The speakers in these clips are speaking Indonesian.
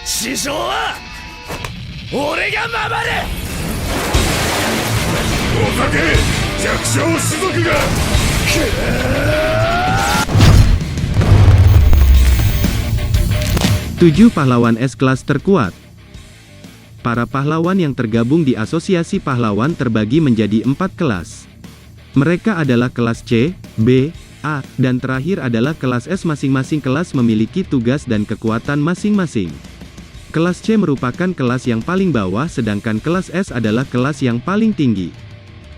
師匠は俺が守る。おたけ、弱小種族が 7 pahlawan es kelas terkuat. Para pahlawan yang tergabung di Asosiasi Pahlawan terbagi menjadi 4 kelas. Mereka adalah kelas C, B, A, dan terakhir adalah kelas S. Masing-masing kelas memiliki tugas dan kekuatan masing-masing. Kelas C merupakan kelas yang paling bawah, sedangkan kelas S adalah kelas yang paling tinggi.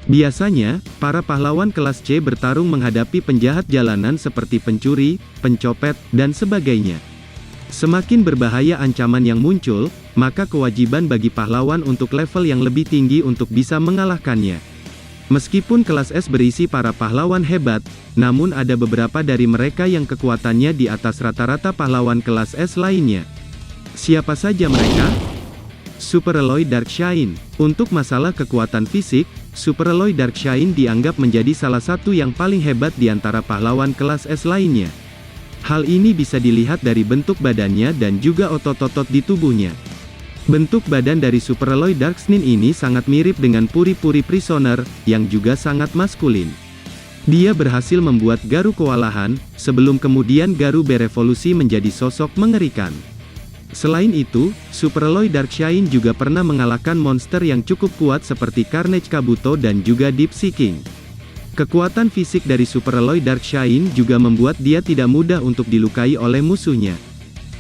Biasanya, para pahlawan kelas C bertarung menghadapi penjahat jalanan seperti pencuri, pencopet, dan sebagainya. Semakin berbahaya ancaman yang muncul, maka kewajiban bagi pahlawan untuk level yang lebih tinggi untuk bisa mengalahkannya. Meskipun kelas S berisi para pahlawan hebat, namun ada beberapa dari mereka yang kekuatannya di atas rata-rata pahlawan kelas S lainnya. Siapa saja mereka? Super Aloy Darkshine. Untuk masalah kekuatan fisik, Super Aloy Darkshine dianggap menjadi salah satu yang paling hebat di antara pahlawan kelas S lainnya. Hal ini bisa dilihat dari bentuk badannya dan juga otot-otot di tubuhnya. Bentuk badan dari Super Aloy Darkshine ini sangat mirip dengan Puri-Puri Prisoner, yang juga sangat maskulin. Dia berhasil membuat Garou kewalahan, sebelum kemudian Garou berevolusi menjadi sosok mengerikan. Selain itu, Super Aloy Darkshine juga pernah mengalahkan monster yang cukup kuat seperti Carnage Kabuto dan juga Deep Sea King. Kekuatan fisik dari Super Aloy Darkshine juga membuat dia tidak mudah untuk dilukai oleh musuhnya.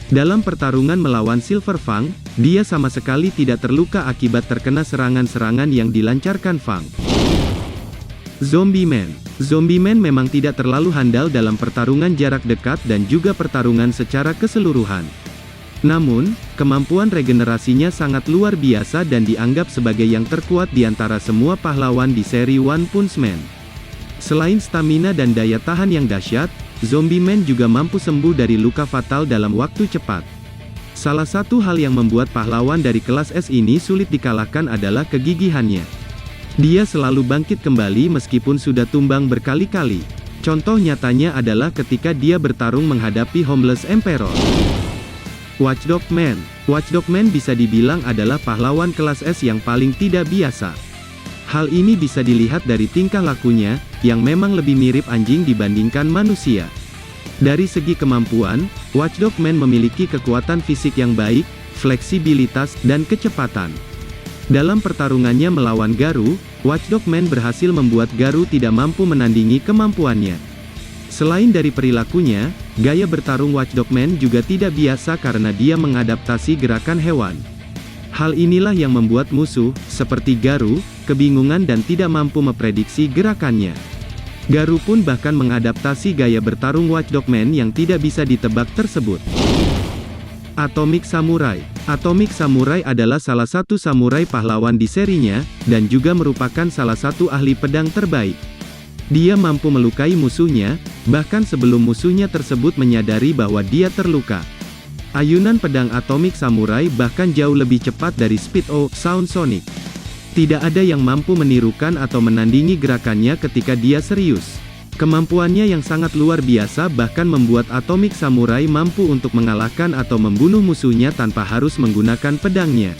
Dalam pertarungan melawan Silver Fang, dia sama sekali tidak terluka akibat terkena serangan-serangan yang dilancarkan Fang. Zombie Man. Zombie Man memang tidak terlalu handal dalam pertarungan jarak dekat dan juga pertarungan secara keseluruhan. Namun, kemampuan regenerasinya sangat luar biasa dan dianggap sebagai yang terkuat di antara semua pahlawan di seri One Punch Man. Selain stamina dan daya tahan yang dahsyat, Zombie Man juga mampu sembuh dari luka fatal dalam waktu cepat. Salah satu hal yang membuat pahlawan dari kelas S ini sulit dikalahkan adalah kegigihannya. Dia selalu bangkit kembali meskipun sudah tumbang berkali-kali. Contoh nyatanya adalah ketika dia bertarung menghadapi Homeless Emperor. Watchdog Man. Watchdog Man bisa dibilang adalah pahlawan kelas S yang paling tidak biasa. Hal ini bisa dilihat dari tingkah lakunya, yang memang lebih mirip anjing dibandingkan manusia. Dari segi kemampuan, Watchdog Man memiliki kekuatan fisik yang baik, fleksibilitas, dan kecepatan. Dalam pertarungannya melawan Garou, Watchdog Man berhasil membuat Garou tidak mampu menandingi kemampuannya. Selain dari perilakunya, gaya bertarung Watchdog Man juga tidak biasa karena dia mengadaptasi gerakan hewan. Hal inilah yang membuat musuh, seperti Garou, kebingungan dan tidak mampu memprediksi gerakannya. Garou pun bahkan mengadaptasi gaya bertarung Watchdog Man yang tidak bisa ditebak tersebut. Atomic Samurai. Atomic Samurai adalah salah satu samurai pahlawan di serinya, dan juga merupakan salah satu ahli pedang terbaik. Dia mampu melukai musuhnya, bahkan sebelum musuhnya tersebut menyadari bahwa dia terluka. Ayunan pedang Atomic Samurai bahkan jauh lebih cepat dari Speed O Sound Sonic. Tidak ada yang mampu menirukan atau menandingi gerakannya ketika dia serius. Kemampuannya yang sangat luar biasa bahkan membuat Atomic Samurai mampu untuk mengalahkan atau membunuh musuhnya tanpa harus menggunakan pedangnya.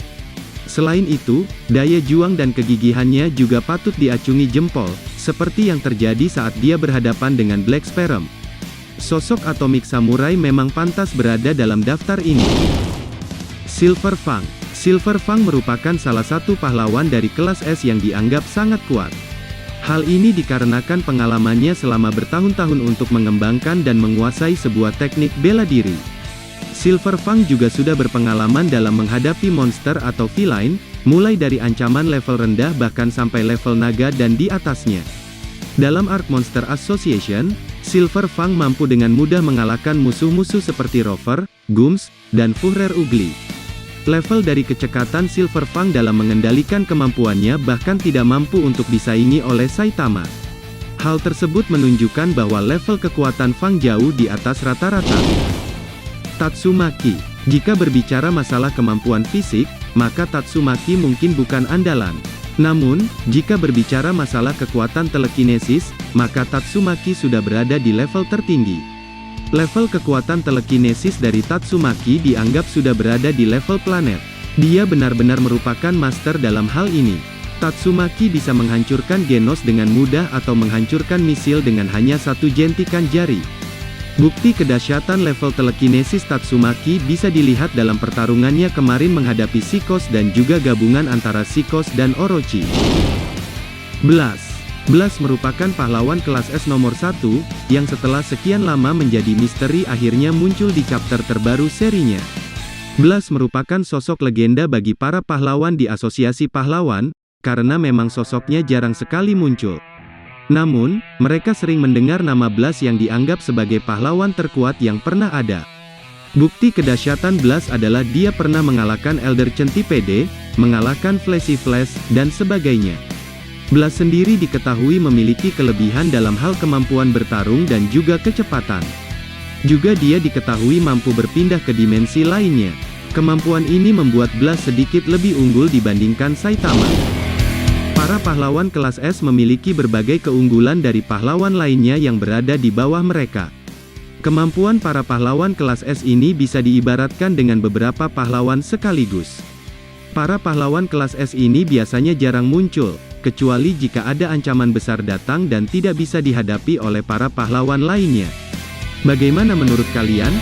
Selain itu, daya juang dan kegigihannya juga patut diacungi jempol, seperti yang terjadi saat dia berhadapan dengan Black Sparrow. Sosok Atomic Samurai memang pantas berada dalam daftar ini. Silver Fang. Silver Fang merupakan salah satu pahlawan dari kelas S yang dianggap sangat kuat. Hal ini dikarenakan pengalamannya selama bertahun-tahun untuk mengembangkan dan menguasai sebuah teknik bela diri. Silver Fang juga sudah berpengalaman dalam menghadapi monster atau villain, mulai dari ancaman level rendah bahkan sampai level naga dan di atasnya. Dalam Arc Monster Association, Silver Fang mampu dengan mudah mengalahkan musuh-musuh seperti Rover, Gums, dan Fuhrer Ugly. Level dari kecekatan Silver Fang dalam mengendalikan kemampuannya bahkan tidak mampu untuk disaingi oleh Saitama. Hal tersebut menunjukkan bahwa level kekuatan Fang jauh di atas rata-rata. Tatsumaki. Jika berbicara masalah kemampuan fisik, maka Tatsumaki mungkin bukan andalan. Namun, jika berbicara masalah kekuatan telekinesis, maka Tatsumaki sudah berada di level tertinggi. Level kekuatan telekinesis dari Tatsumaki dianggap sudah berada di level planet. Dia benar-benar merupakan master dalam hal ini. Tatsumaki bisa menghancurkan Genos dengan mudah atau menghancurkan misil dengan hanya satu jentikan jari. Bukti kedahsyatan level telekinesis Tatsumaki bisa dilihat dalam pertarungannya kemarin menghadapi Sikos dan juga gabungan antara Sikos dan Orochi. Blas merupakan pahlawan kelas S nomor 1, yang setelah sekian lama menjadi misteri akhirnya muncul di chapter terbaru serinya. Blas merupakan sosok legenda bagi para pahlawan di asosiasi pahlawan, karena memang sosoknya jarang sekali muncul. Namun, mereka sering mendengar nama Blas yang dianggap sebagai pahlawan terkuat yang pernah ada. Bukti kedahsyatan Blas adalah dia pernah mengalahkan Elder Centipede, mengalahkan Flashy Flash, dan sebagainya. Blas sendiri diketahui memiliki kelebihan dalam hal kemampuan bertarung dan juga kecepatan. Juga dia diketahui mampu berpindah ke dimensi lainnya. Kemampuan ini membuat Blas sedikit lebih unggul dibandingkan Saitama. Para pahlawan kelas S memiliki berbagai keunggulan dari pahlawan lainnya yang berada di bawah mereka. Kemampuan para pahlawan kelas S ini bisa diibaratkan dengan beberapa pahlawan sekaligus. Para pahlawan kelas S ini biasanya jarang muncul, kecuali jika ada ancaman besar datang dan tidak bisa dihadapi oleh para pahlawan lainnya. Bagaimana menurut kalian?